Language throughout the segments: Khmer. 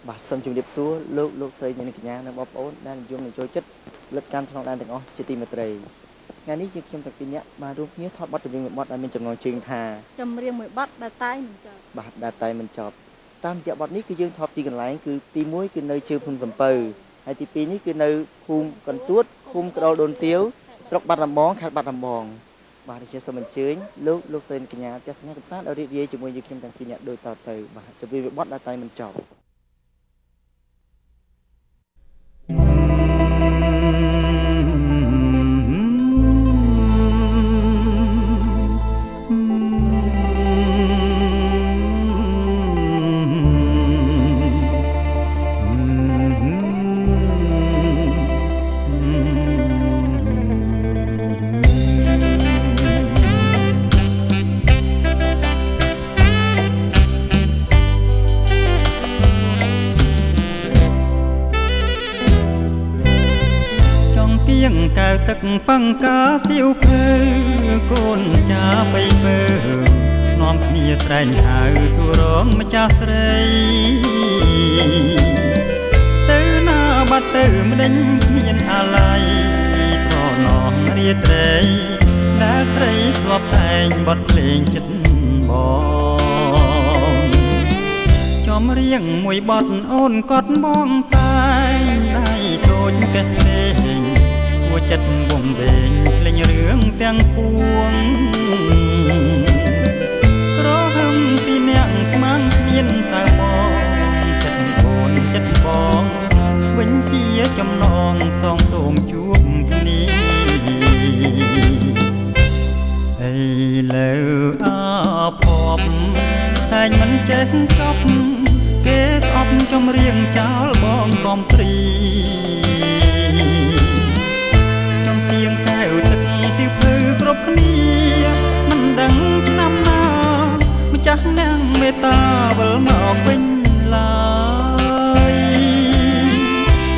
បាទសូមជម្រាបសួរលោកស្រីអ្នកនាងកញ្ញានិងបងប្អូនដែលនិយមនឹងចូលចិត្តផលិតកម្មក្នុងដែនទាំងអស់ជាទីមេត្រីថ្ងៃនេះយើងខ្ញុំទាំងពីរនាក់បានរួមគ្នាថតបទចម្រៀងមួយបទដែលមានចំណងជើងថាចម្រៀងមួយបទដែលតែមិនចប់បាទដែលតែមិនចប់តាមរយៈបទនេះគឺយើងថតទីកន្លែងគឺទី1គឺនៅជើងភូមិសំពៅហើយទី2នេះគឺនៅភូមិកន្ទួតភូមិក្តោលដូនទាវស្រុកបាត់ដំបងខេត្តបាត់ដំបងបាទខ្ញុំសូមអញ្ជើញលោកស្រីកញ្ញាទស្សនាកម្សាន្តឲ្យរីករាយជាមួយយើងខ្ញុំទាំងពីរនាក់ដូចតទៅបាទជម្រាបបទដែលតែមិនចប់កៅទឹកបង្កាសៀវភៅកូនចាបៃពើនាំគ្នាស្រែងហៅសួររងម្ចាស់ស្រីទៅណាបាត់ទៅម្ដេចគ្មានអាល័យប្រណងរាត្រីដែលស្រីធ្លាប់តែងបត់លេងចិត្តបងចំរៀងមួយបទអូនកត់បងតែងដៃដូចកេះលេងចិត្តវងវែងលេងរឿងទាំងពួងក្រហឹមពីអ្នកស្មាំងមានសៅបងចិត្តអូនចិត្តបងវិញជាចំណងសងសូមជួបគ្នាអីលើអាភពតែមិនចេះចប់គេស្អប់ចំរៀងចោលបងកំព្រីទៀងកែវទឹកសៀវភៅគ្រប់គ្នាមិនដឹងឆ្នាំណាម្ចាស់នាងមេត្តាវិលមកវិញឡើយ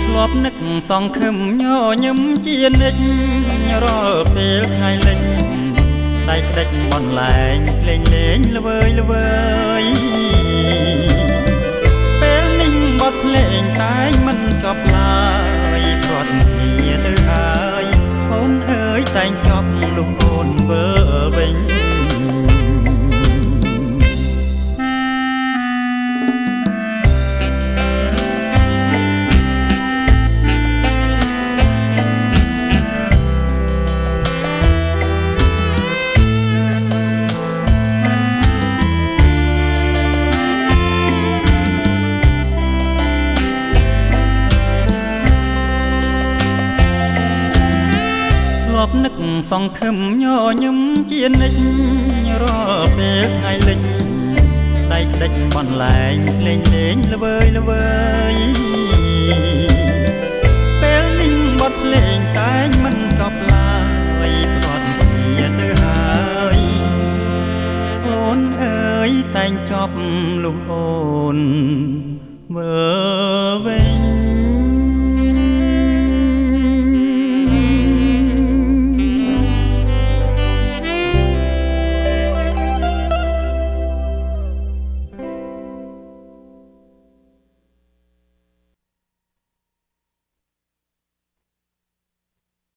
ធ្លាប់នឹកសង្ឃឹមញញឹមជានិច្ចរាល់ពេលថ្ងៃលិចដៃក្តិចបន្លែងលេងលេងល្វើយល្វើយពេលនេះបទភ្លេងតែមិនចប់ឡើយព្រាត់គ្នាទៅហើយអូនអើយតែងចប់លុះអូនវិលវិញនឹកសង្ឃឹមញញឹមជានិច្ចរាល់ពេលថ្ងៃលិចដៃក្តិចបន្លែងលេងលេងល្វើយល្វើយពេលនេះបទភ្លេងតែងមិនចប់ឡើយព្រាត់គ្នាទៅហើយអូនអើយតែងចប់លុះអូនវិលវិញ